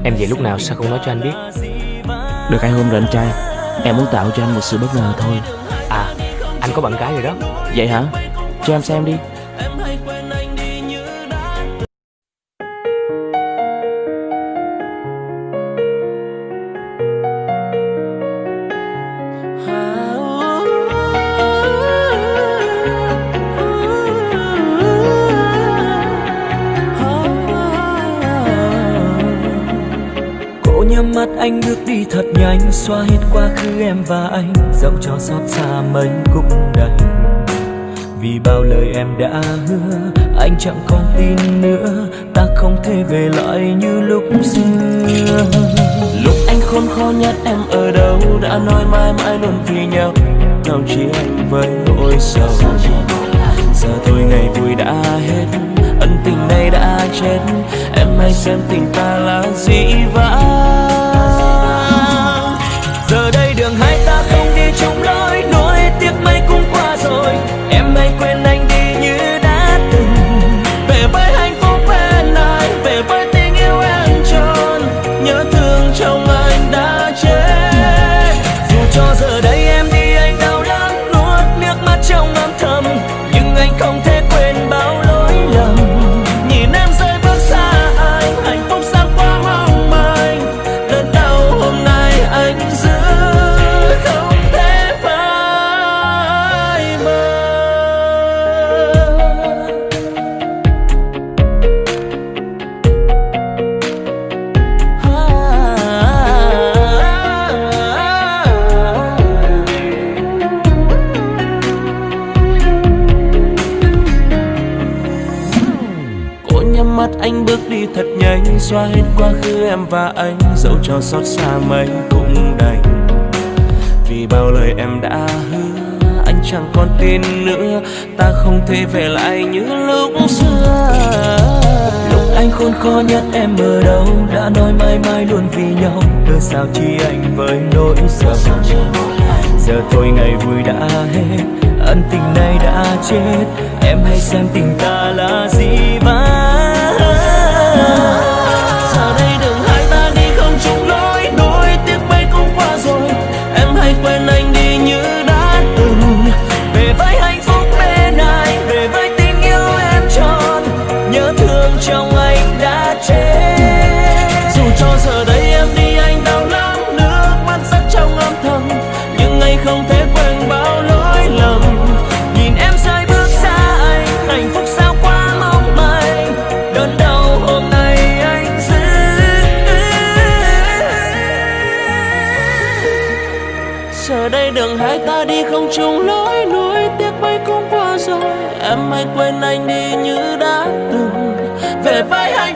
Em về lúc nào sao không nói cho anh biết? Được hai hôm rồi anh trai. Em muốn tạo cho anh một sự bất ngờ thôi. À, anh có bạn gái rồi đó. Vậy hả? Cho em xem đi. Cô nhắm mắt anh bước đi thật nhanh, xóa hết quá khứ em và anh, dẫu cho xót xa mấy cũng đành. Vì bao lời em đã hứa, anh chẳng còn tin nữa, ta không thể về lại như lúc xưa. Lúc anh khốn khó nhất em ở đâu, đã nói mãi mãi luôn vì nhau, nào chỉ anh với nỗi sầu. Giờ thôi ngày vui đã hết, ân tình này đã chết, em hãy xem tình ta là dĩ vãng. Giờ đây đường hai ta không đi chung lối, nỗi tiếc mấy cũng qua rồi, em hãy quên anh đi như đã từng. Về với hạnh phúc bên anh, về với tình yêu em tròn, nhớ thương trong anh đã chết. Dù cho giờ đây em đi anh đau đớn, nuốt nước mắt trong âm thầm, nhưng anh không thể quên bao lỗi lầm. Nhìn em rơi bước xa anh, hạnh phúc sao quá mong manh, đớn đau hôm nay anh giữ không thể phai mờ. Cô nhắm mắt anh bước đi thật nhanh, xóa hết quá khứ em và anh, dẫu cho xót xa mấy cũng đành. Vì bao lời em đã hứa, anh chẳng còn tin nữa, ta không thể về lại như lúc xưa. Lúc anh khốn khó nhất em ở đâu, đã nói mãi mãi luôn vì nhau, cớ sao chi anh với nỗi sầu. Giờ thôi ngày vui đã hết, ân tình này đã chết, em hãy xem tình ta là dĩ vãng. Giờ đây đường hai ta đi không chung lối, nỗi tiếc mấy cũng qua rồi, em hãy quên anh đi như đã từng. Về với hạnh phúc bên anh, về với tình yêu em tròn, nhớ thương trong anh đã chết. Dù cho giờ đây em đi anh đau lắm, nước mắt rơi trong âm thầm, nhưng anh không thể quên bao lỗi lầm. Nhìn em rơi bước xa anh, hạnh phúc sao quá mong manh, đớn đau hôm nay anh giữ. Giờ đây đường hai ta đi không chung lối, nỗi tiếc mấy cũng qua rồi, em hãy quên anh đi như đã từng. Về với hạnh